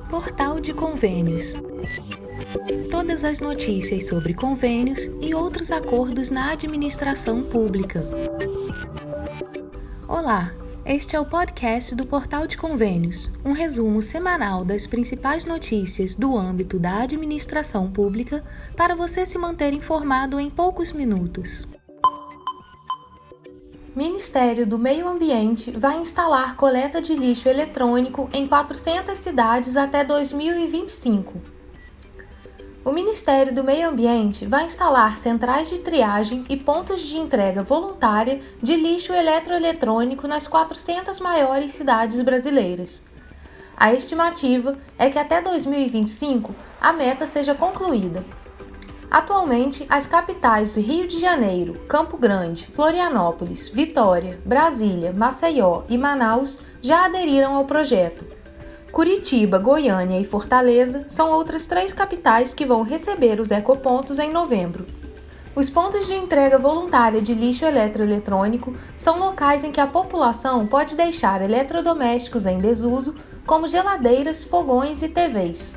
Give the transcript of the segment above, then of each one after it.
Portal de Convênios. Todas as notícias sobre convênios e outros acordos na administração pública. Olá, este é o podcast do Portal de Convênios, um resumo semanal das principais notícias do âmbito da administração pública para você se manter informado em poucos minutos. Ministério do Meio Ambiente vai instalar coleta de lixo eletrônico em 400 cidades até 2025. O Ministério do Meio Ambiente vai instalar centrais de triagem e pontos de entrega voluntária de lixo eletroeletrônico nas 400 maiores cidades brasileiras. A estimativa é que até 2025 a meta seja concluída. Atualmente, as capitais de Rio de Janeiro, Campo Grande, Florianópolis, Vitória, Brasília, Maceió e Manaus já aderiram ao projeto. Curitiba, Goiânia e Fortaleza são outras 3 capitais que vão receber os ecopontos em novembro. Os pontos de entrega voluntária de lixo eletroeletrônico são locais em que a população pode deixar eletrodomésticos em desuso, como geladeiras, fogões e TVs.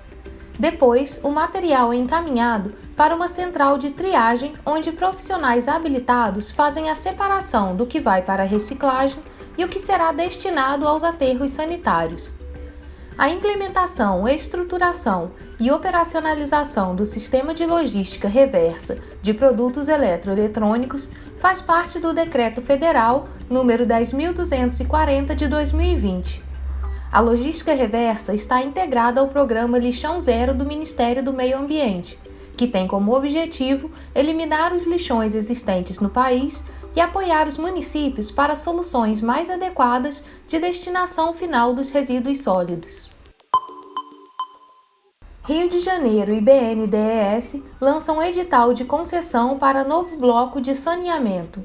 Depois, o material é encaminhado para uma central de triagem, onde profissionais habilitados fazem a separação do que vai para a reciclagem e o que será destinado aos aterros sanitários. A implementação, estruturação e operacionalização do sistema de logística reversa de produtos eletroeletrônicos faz parte do Decreto Federal número 10.240 de 2020. A logística reversa está integrada ao programa Lixão Zero do Ministério do Meio Ambiente, que tem como objetivo eliminar os lixões existentes no país e apoiar os municípios para soluções mais adequadas de destinação final dos resíduos sólidos. Rio de Janeiro e BNDES lançam edital de concessão para novo bloco de saneamento.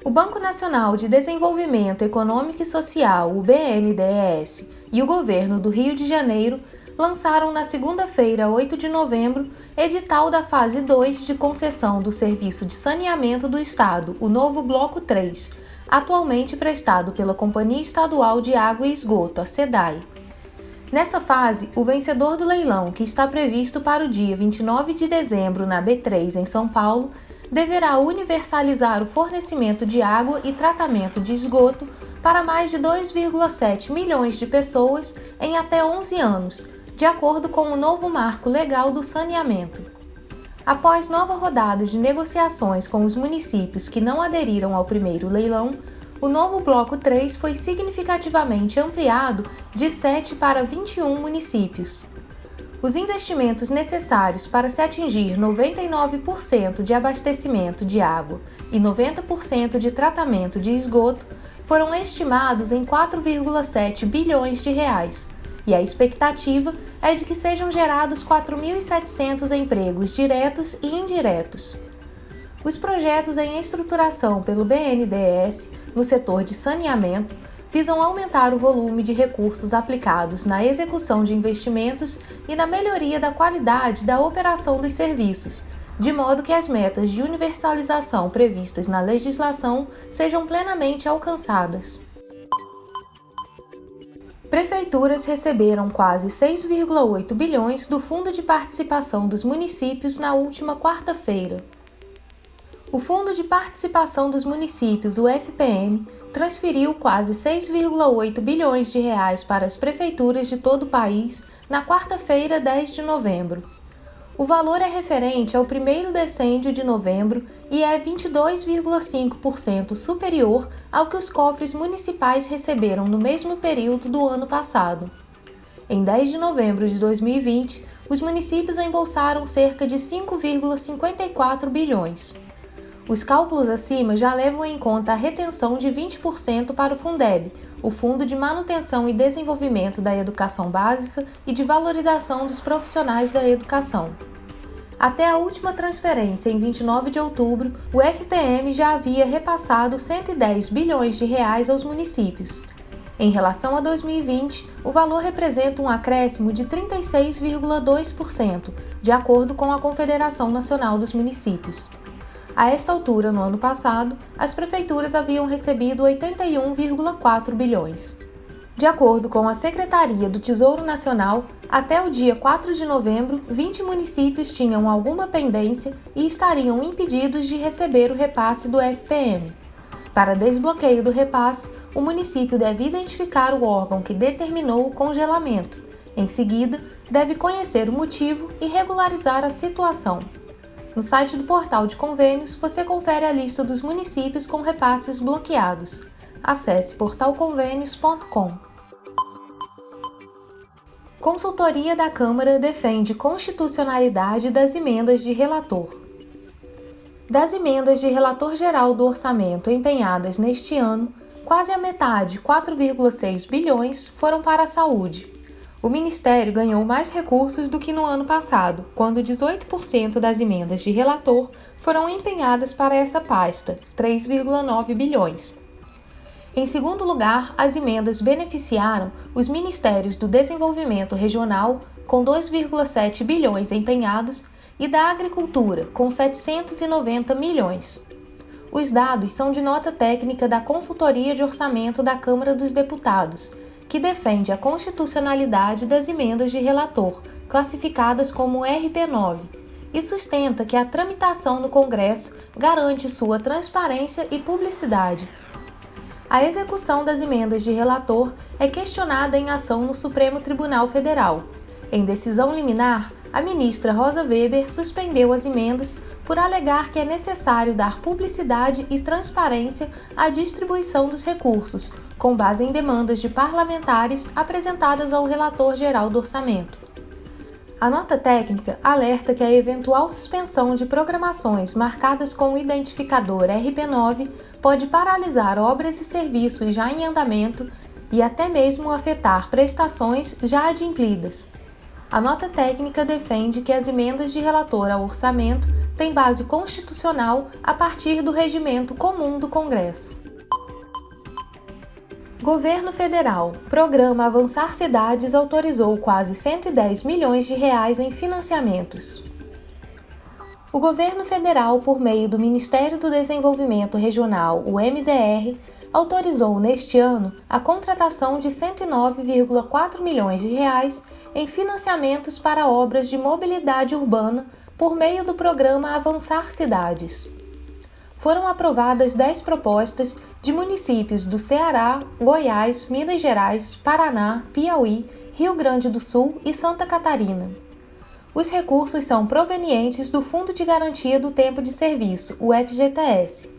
O Banco Nacional de Desenvolvimento Econômico e Social, o BNDES, e o Governo do Rio de Janeiro lançaram na segunda-feira, 8 de novembro, edital da fase 2 de concessão do Serviço de Saneamento do Estado, o novo Bloco 3, atualmente prestado pela Companhia Estadual de Água e Esgoto, a SEDAI. Nessa fase, o vencedor do leilão, que está previsto para o dia 29 de dezembro na B3, em São Paulo, deverá universalizar o fornecimento de água e tratamento de esgoto para mais de 2,7 milhões de pessoas em até 11 anos, de acordo com o novo marco legal do saneamento. Após nova rodada de negociações com os municípios que não aderiram ao primeiro leilão, o novo Bloco 3 foi significativamente ampliado de 7 para 21 municípios. Os investimentos necessários para se atingir 99% de abastecimento de água e 90% de tratamento de esgoto foram estimados em 4,7 bilhões de reais, e a expectativa é de que sejam gerados 4.700 empregos diretos e indiretos. Os projetos em estruturação pelo BNDES no setor de saneamento visam aumentar o volume de recursos aplicados na execução de investimentos e na melhoria da qualidade da operação dos serviços, de modo que as metas de universalização previstas na legislação sejam plenamente alcançadas. Prefeituras receberam quase 6,8 bilhões do Fundo de Participação dos Municípios na última quarta-feira. O Fundo de Participação dos Municípios, o FPM, transferiu quase 6,8 bilhões de reais para as prefeituras de todo o país na quarta-feira, 10 de novembro. O valor é referente ao primeiro decêndio de novembro e é 22,5% superior ao que os cofres municipais receberam no mesmo período do ano passado. Em 10 de novembro de 2020, os municípios embolsaram cerca de 5,54 bilhões. Os cálculos acima já levam em conta a retenção de 20% para o Fundeb, o Fundo de Manutenção e Desenvolvimento da Educação Básica e de Valorização dos Profissionais da Educação. Até a última transferência, em 29 de outubro, o FPM já havia repassado 110 bilhões de reais aos municípios. Em relação a 2020, o valor representa um acréscimo de 36,2%, de acordo com a Confederação Nacional dos Municípios. A esta altura, no ano passado, as prefeituras haviam recebido 81,4 bilhões. De acordo com a Secretaria do Tesouro Nacional, até o dia 4 de novembro, 20 municípios tinham alguma pendência e estariam impedidos de receber o repasse do FPM. Para desbloqueio do repasse, o município deve identificar o órgão que determinou o congelamento. Em seguida, deve conhecer o motivo e regularizar a situação. No site do Portal de Convênios, você confere a lista dos municípios com repasses bloqueados. Acesse portalconvênios.com. Consultoria da Câmara defende constitucionalidade das emendas de relator. Das emendas de relator geral do orçamento empenhadas neste ano, quase a metade, 4,6 bilhões, foram para a saúde. O Ministério ganhou mais recursos do que no ano passado, quando 18% das emendas de relator foram empenhadas para essa pasta, 3,9 bilhões. Em segundo lugar, as emendas beneficiaram os Ministérios do Desenvolvimento Regional, com 2,7 bilhões empenhados, e da Agricultura, com 790 milhões. Os dados são de nota técnica da Consultoria de Orçamento da Câmara dos Deputados, que defende a constitucionalidade das emendas de relator, classificadas como RP9, e sustenta que a tramitação no Congresso garante sua transparência e publicidade. A execução das emendas de relator é questionada em ação no Supremo Tribunal Federal. Em decisão liminar, a ministra Rosa Weber suspendeu as emendas por alegar que é necessário dar publicidade e transparência à distribuição dos recursos, com base em demandas de parlamentares apresentadas ao relator geral do orçamento. A nota técnica alerta que a eventual suspensão de programações marcadas com o identificador RP9 pode paralisar obras e serviços já em andamento e até mesmo afetar prestações já adimplidas. A nota técnica defende que as emendas de relator ao orçamento têm base constitucional a partir do regimento comum do Congresso. Governo Federal. Programa Avançar Cidades autorizou quase 110 milhões de reais em financiamentos. O Governo Federal, por meio do Ministério do Desenvolvimento Regional, o MDR, autorizou neste ano a contratação de 109,4 milhões de reais em financiamentos para obras de mobilidade urbana por meio do programa Avançar Cidades. Foram aprovadas 10 propostas de municípios do Ceará, Goiás, Minas Gerais, Paraná, Piauí, Rio Grande do Sul e Santa Catarina. Os recursos são provenientes do Fundo de Garantia do Tempo de Serviço, o FGTS.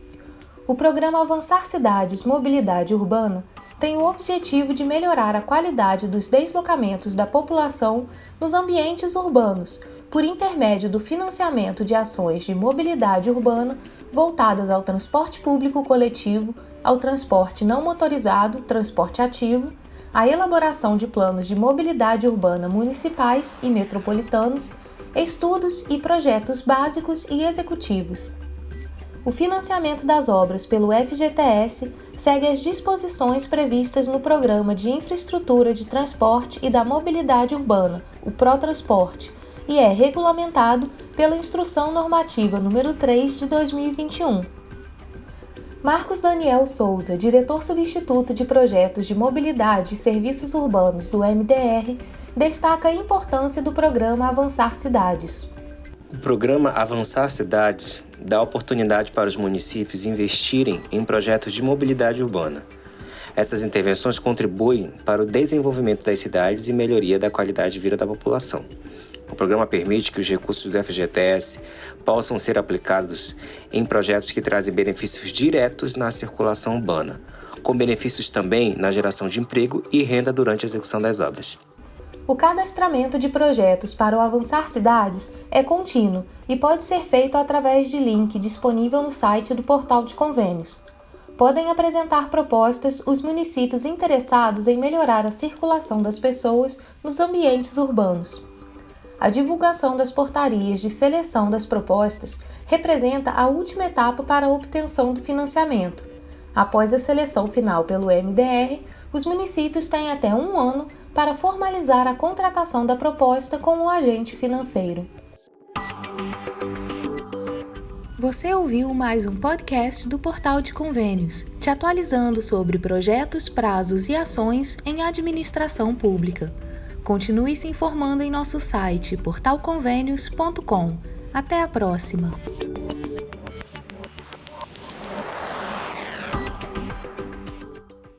O programa Avançar Cidades Mobilidade Urbana tem o objetivo de melhorar a qualidade dos deslocamentos da população nos ambientes urbanos, por intermédio do financiamento de ações de mobilidade urbana voltadas ao transporte público coletivo, ao transporte não motorizado, transporte ativo, à elaboração de planos de mobilidade urbana municipais e metropolitanos, estudos e projetos básicos e executivos. O financiamento das obras pelo FGTS segue as disposições previstas no Programa de Infraestrutura de Transporte e da Mobilidade Urbana, o PROTransporte, e é regulamentado pela Instrução Normativa número 3 de 2021. Marcos Daniel Souza, diretor substituto de Projetos de Mobilidade e Serviços Urbanos do MDR, destaca a importância do programa Avançar Cidades. O programa Avançar Cidades dá oportunidade para os municípios investirem em projetos de mobilidade urbana. Essas intervenções contribuem para o desenvolvimento das cidades e melhoria da qualidade de vida da população. O programa permite que os recursos do FGTS possam ser aplicados em projetos que trazem benefícios diretos na circulação urbana, com benefícios também na geração de emprego e renda durante a execução das obras. O cadastramento de projetos para o Avançar Cidades é contínuo e pode ser feito através de link disponível no site do Portal de Convênios. Podem apresentar propostas os municípios interessados em melhorar a circulação das pessoas nos ambientes urbanos. A divulgação das portarias de seleção das propostas representa a última etapa para a obtenção do financiamento. Após a seleção final pelo MDR, os municípios têm até 1 ano para formalizar a contratação da proposta com o agente financeiro. Você ouviu mais um podcast do Portal de Convênios, te atualizando sobre projetos, prazos e ações em administração pública. Continue se informando em nosso site portalconvênios.com. Até a próxima!